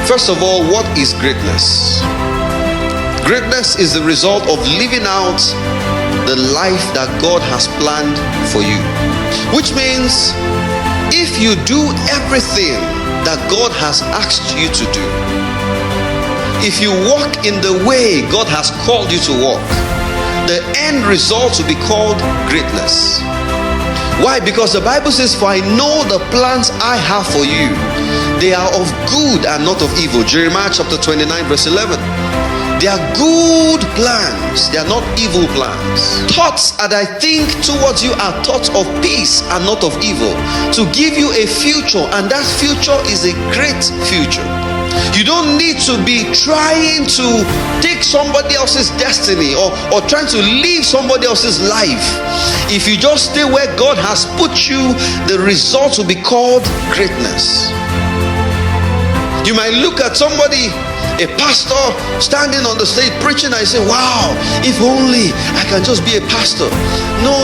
First of all, what is greatness? Greatness is the result of living out the life that God has planned for you. Which means if you do everything that God has asked you to do, if you walk in the way God has called you to walk, the end result will be called greatness. Why? Because the Bible says, for I know the plans I have for you, they are of good and not of evil. Jeremiah chapter 29 verse 11. They are good plans, they are not evil plans. Thoughts that I think towards you are thoughts of peace and not of evil, to give you a future, and that future is a great future. You don't need to be trying to take somebody else's destiny or trying to live somebody else's life. If you just stay where God has put you, the result will be called greatness. You might look at somebody, a pastor standing on the stage preaching, and say, wow, if only I can just be a pastor. No,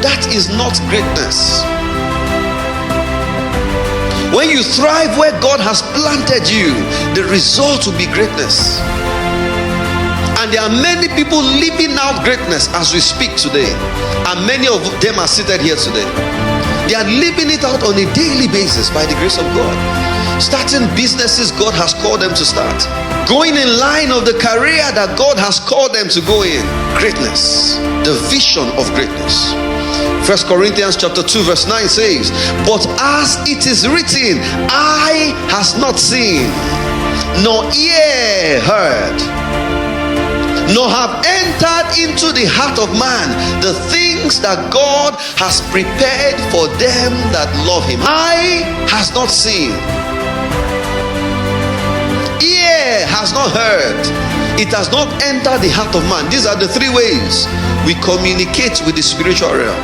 that is not greatness. When you thrive where God has planted you, the result will be greatness. And there are many people living out greatness as we speak today, and many of them are seated here today. They are living it out on a daily basis by the grace of God. Starting businesses God has called them to start, going in line of the career that God has called them to go in. Greatness, the vision of greatness. 1 Corinthians chapter 2 verse 9 says, but as it is written, eye has not seen, nor ear heard, nor have entered into the heart of man the things that God has prepared for them that love him. Eye has not seen, ear has not heard, it has not entered the heart of man. These are the three ways we communicate with the spiritual realm: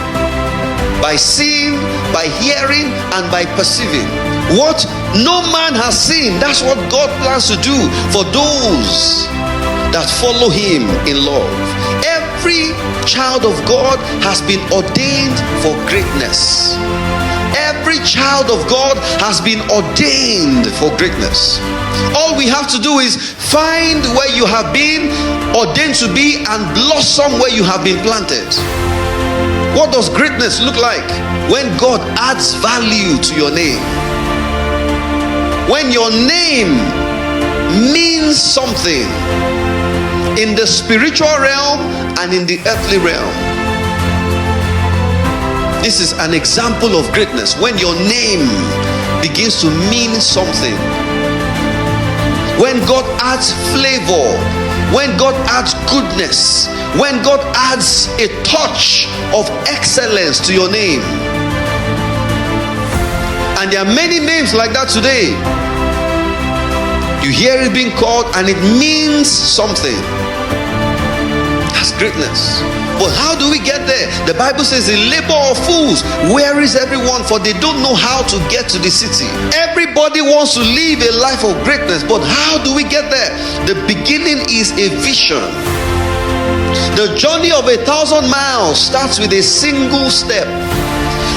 by seeing, by hearing, and by perceiving. What no man has seen, that's what God plans to do for those that follow him in love. Every child of God has been ordained for greatness. Every child of God has been ordained for greatness. All we have to do is find where you have been ordained to be and blossom where you have been planted. What does greatness look like? When God adds value to your name. When your name means something in the spiritual realm and in the earthly realm. This is an example of greatness. When your name begins to mean something. When God adds flavor, when God adds goodness, when God adds a touch of excellence to your name. And there are many names like that today. You hear it being called and it means something. That's greatness. But how do we get there? The Bible says, the labor of fools, where is everyone? For they don't know how to get to the city. Everybody wants to live a life of greatness, but how do we get there? The beginning is a vision. The journey of 1,000 miles starts with a single step.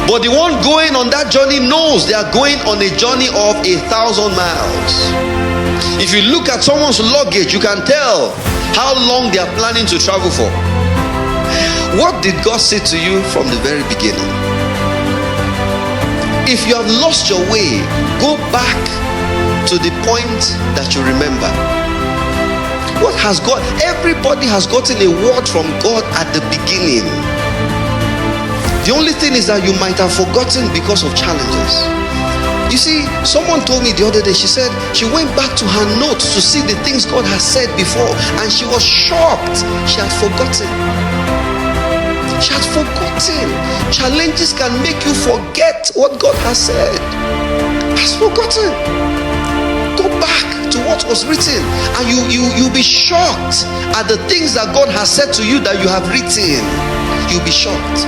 But the one going on that journey knows they are going on a journey of 1,000 miles. If you look at someone's luggage, you can tell how long they are planning to travel for. What did God say to you from the very beginning? If you have lost your way, go back to the point that you remember. What has God? Everybody has gotten a word from God at the beginning. The only thing is that you might have forgotten because of challenges. You see, someone told me the other day, she said she went back to her notes to see the things God has said before, and she was shocked. She had forgotten. She had forgotten. Challenges can make you forget what God has said. Has forgotten. Go back to what was written, and you'll be shocked at the things that God has said to you that you have written. You'll be shocked.